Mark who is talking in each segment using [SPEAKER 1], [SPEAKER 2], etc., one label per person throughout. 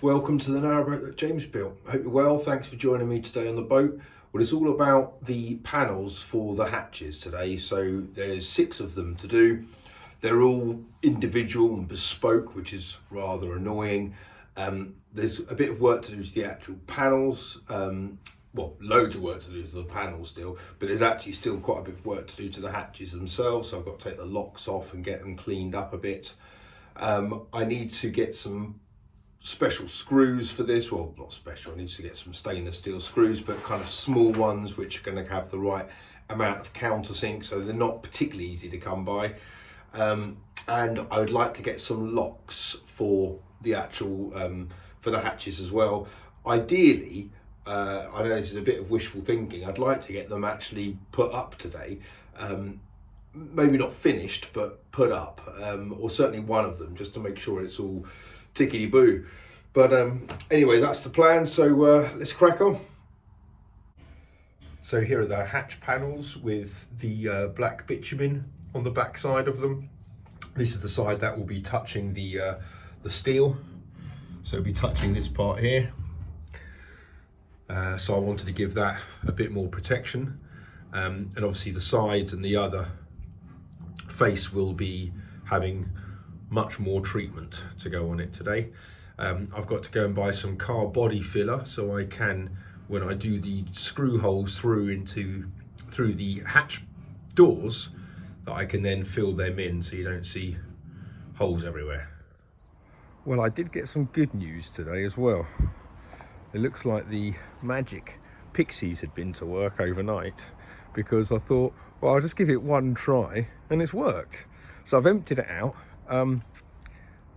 [SPEAKER 1] welcome to the narrowboat that James built. I hope you're well. Thanks for joining me today on the boat. Well, it's all about the panels for the hatches today. So there's 6 of them to do. They're all individual and bespoke, which is rather annoying. There's a bit of work to do to the actual panels. Well, loads of work to do to the panels still, but there's actually still quite a bit of work to do to the hatches themselves. So I've got to take the locks off and get them cleaned up a bit. I need to get some special screws for this. Well, not special, I need to get some stainless steel screws, but kind of small ones which are going to have the right amount of countersink, so they're not particularly easy to come by. And I would like to get some locks for the actual for the hatches as well. Ideally, I know this is a bit of wishful thinking, I'd like to get them actually put up today. Maybe not finished, but put up, or certainly one of them, just to make sure it's all tickety-boo. But anyway, that's the plan, so let's crack on. So here are the hatch panels with the black bitumen on the back side of them. This is the side that will be touching the steel, so it'll be touching this part here. So I wanted to give that a bit more protection, and obviously the sides and the other face will be having much more treatment to go on it today. I've got to go and buy some car body filler, so I can, when I do the screw holes through the hatch doors, that I can then fill them in so you don't see holes everywhere. Well, I did get some good news today as well. It looks like the magic pixies had been to work overnight, because I thought, well, I'll just give it one try, and it's worked. So I've emptied it out. I'm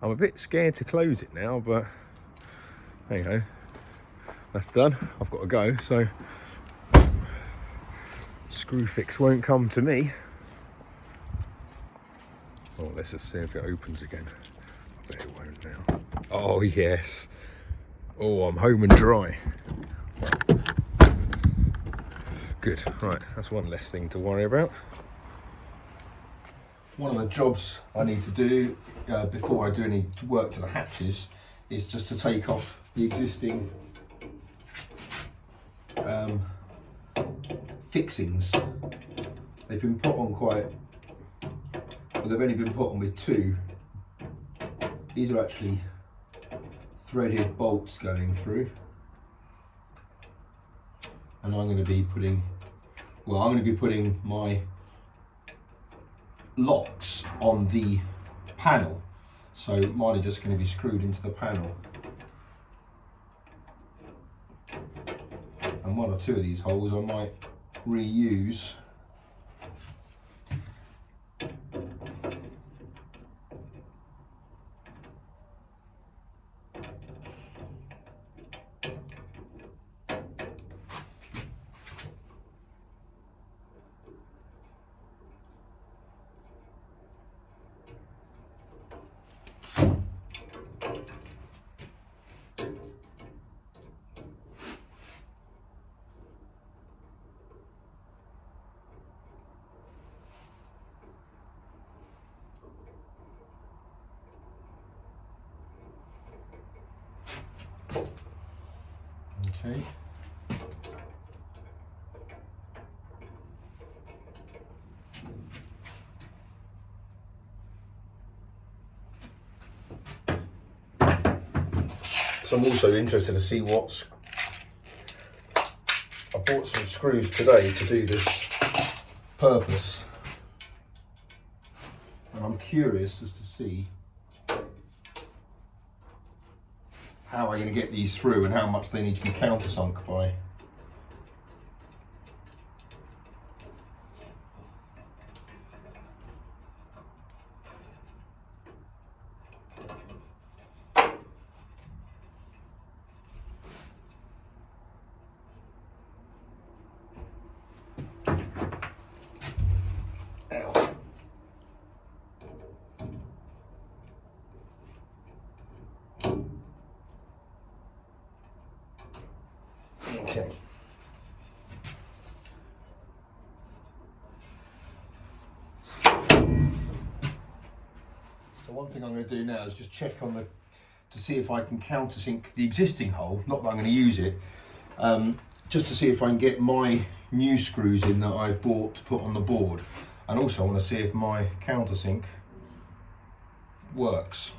[SPEAKER 1] a bit scared to close it now, but there you go, that's done. I've got to go, so screw fix won't come to me. Oh, let's just see if it opens again. I bet it won't now. Oh yes. Oh, I'm home and dry. Good, right, that's one less thing to worry about. One of the jobs I need to do before I do any work to the hatches is just to take off the existing fixings. They've been put on quite, well, they've only been put on with 2. These are actually threaded bolts going through, and I'm going to be putting, well, I'm going to be putting my locks on the panel, so mine are just going to be screwed into the panel, and 1 or 2 of these holes I might reuse. Okay. So I'm also interested to see what's, I bought some screws today to do this purpose, and I'm curious just to see how I'm going to get these through and how much they need to be countersunk by. Ow. Okay. So one thing I'm going to do now is just check on to see if I can countersink the existing hole, not that I'm going to use it, just to see if I can get my new screws in that I've bought to put on the board. And also I want to see if my countersink works.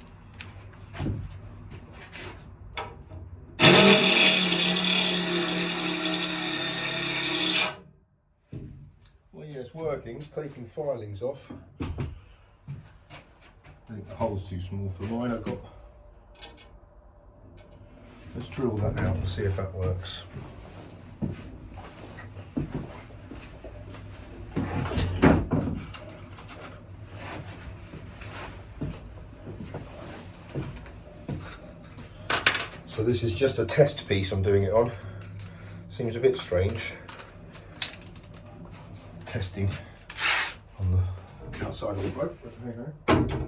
[SPEAKER 1] Well, yeah, it's working. It's taking filings off. I think the hole's too small for mine. Let's drill that out and see if that works. So this is just a test piece I'm doing it on. Seems a bit strange. Testing on the outside of the boat, but there you go.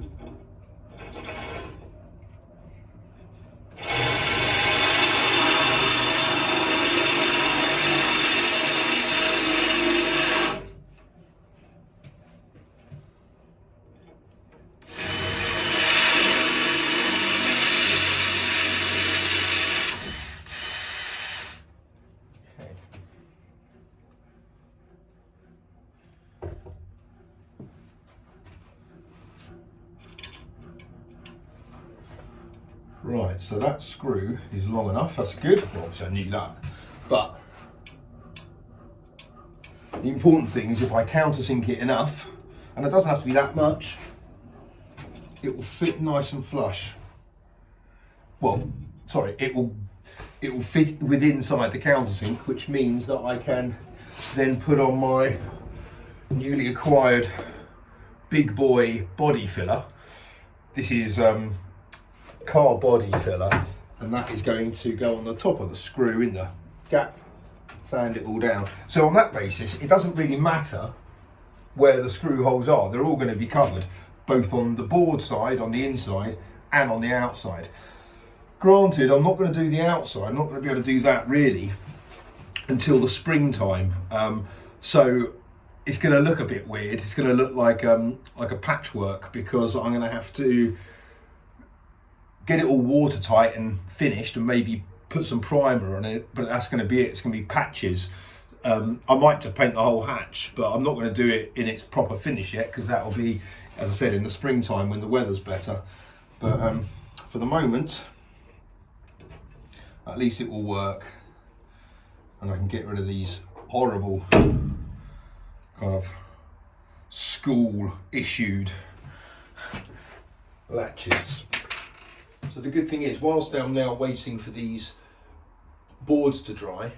[SPEAKER 1] Right, so that screw is long enough, that's good. Well, obviously I knew that. But the important thing is if I countersink it enough, and it doesn't have to be that much, it will fit nice and flush. Well, sorry, it will fit within inside the countersink, which means that I can then put on my newly acquired big boy body filler. This is car body filler, and that is going to go on the top of the screw in the gap, sand it all down. So on that basis, it doesn't really matter where the screw holes are, they're all going to be covered, both on the board side, on the inside, and on the outside. Granted, I'm not going to do the outside, I'm not going to be able to do that really until the springtime. So it's going to look a bit weird, it's going to look like a patchwork, because I'm going to have to get it all watertight and finished and maybe put some primer on it, but that's going to be it. It's going to be patches. I might just paint the whole hatch, but I'm not going to do it in its proper finish yet, because that will be, as I said, in the springtime when the weather's better. But for the moment, at least it will work, and I can get rid of these horrible kind of school issued latches. So the good thing is, whilst I'm now waiting for these boards to dry,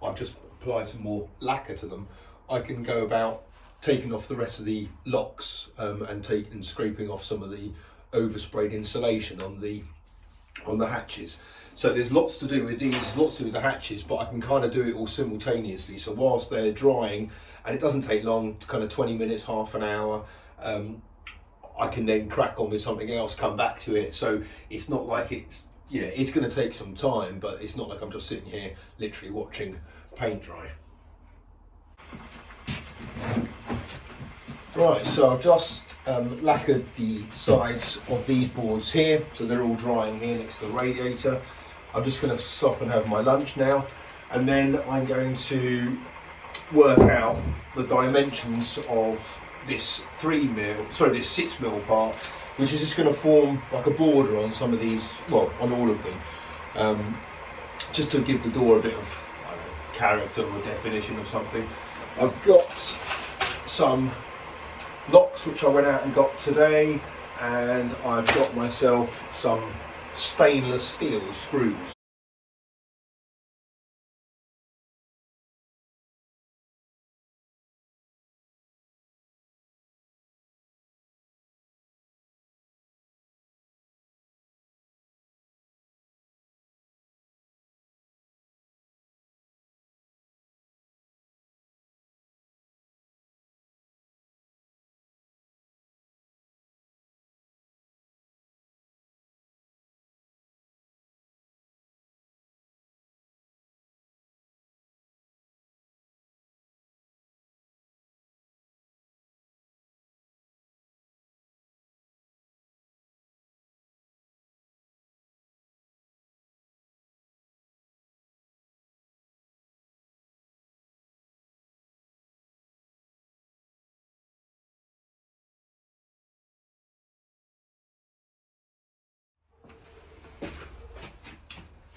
[SPEAKER 1] I've just applied some more lacquer to them. I can go about taking off the rest of the locks and scraping off some of the oversprayed insulation on the hatches. So there's lots to do with these, lots to do with the hatches, but I can kind of do it all simultaneously. So whilst they're drying, and it doesn't take long, kind of 20 minutes, half an hour, I can then crack on with something else, come back to it. So it's not like it's, you know, it's going to take some time, but it's not like I'm just sitting here literally watching paint dry. Right, so I've just lacquered the sides of these boards here, so they're all drying here next to the radiator. I'm just going to stop and have my lunch now, and then I'm going to work out the dimensions of this 6 mil part, which is just going to form like a border on some of these, well, on all of them, just to give the door a bit of, I don't know, character or definition of something. I've got some locks which I went out and got today, and I've got myself some stainless steel screws.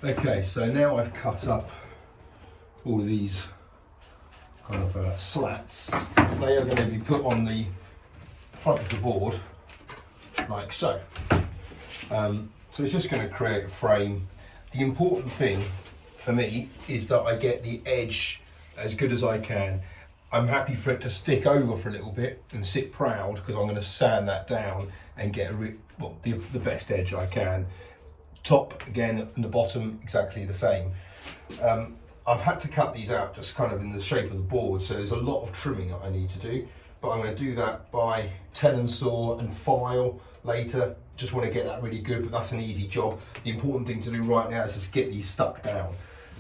[SPEAKER 1] Okay, so now I've cut up all of these kind of slats. They are going to be put on the front of the board like so. So it's just going to create a frame. The important thing for me is that I get the edge as good as I can. I'm happy for it to stick over for a little bit and sit proud, because I'm going to sand that down and get the best edge I can. Top again and the bottom exactly the same. I've had to cut these out just kind of in the shape of the board, so there's a lot of trimming that I need to do, but I'm going to do that by tenon saw and file later. Just want to get that really good, but that's an easy job. The important thing to do right now is just get these stuck down.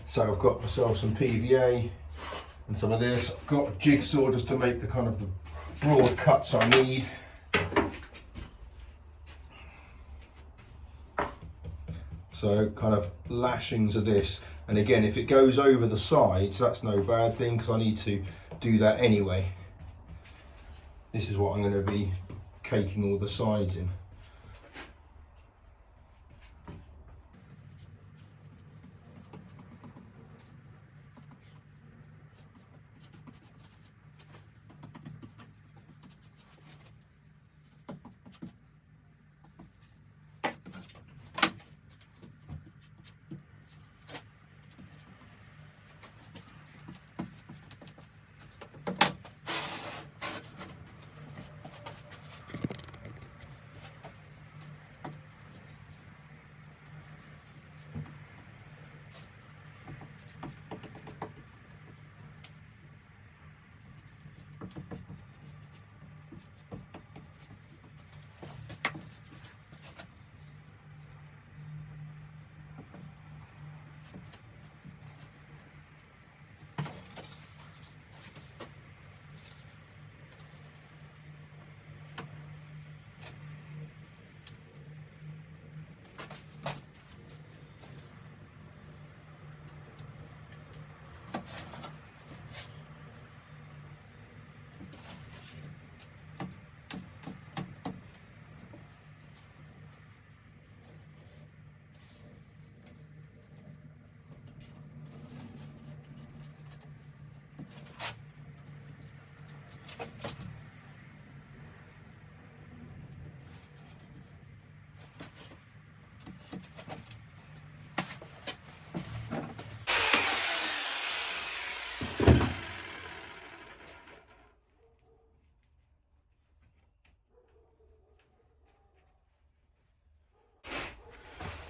[SPEAKER 1] So I've got myself some PVA and some of this. I've got a jigsaw just to make the kind of the broad cuts I need. So kind of lashings of this, and again, if it goes over the sides, that's no bad thing, because I need to do that anyway. This is what I'm going to be caking all the sides in.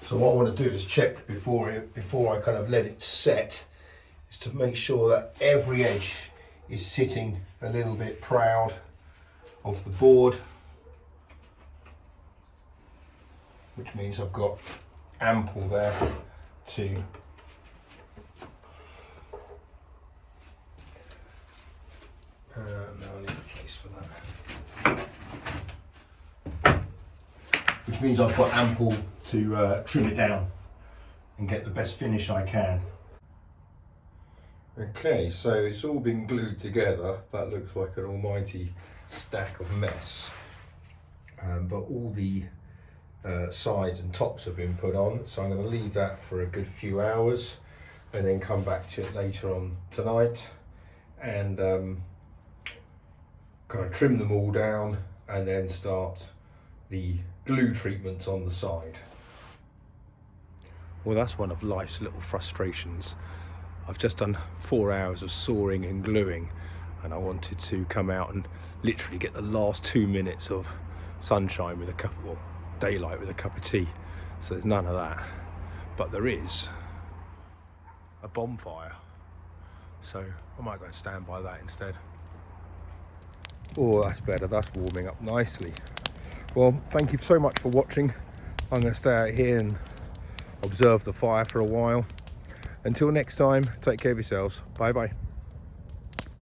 [SPEAKER 1] So what I want to do is check before I kind of let it set, is to make sure that every edge is sitting a little bit proud of the board, which means I've got ample there to no, I need a place for that. Which means I've got ample to trim it down and get the best finish I can. Okay, so it's all been glued together. That looks like an almighty stack of mess, but all the sides and tops have been put on, so I'm going to leave that for a good few hours and then come back to it later on tonight and kind of trim them all down and then start the glue treatments on the side. Well, that's one of life's little frustrations. I've just done 4 hours of sawing and gluing, and I wanted to come out and literally get the last 2 minutes of sunshine with a cup of daylight with a cup of tea. So there's none of that, but there is a bonfire, so I might go and stand by that instead. Oh, that's better, that's warming up nicely. Well, thank you so much for watching. I'm going to stay out here and observe the fire for a while. Until next time, take care of yourselves. Bye bye.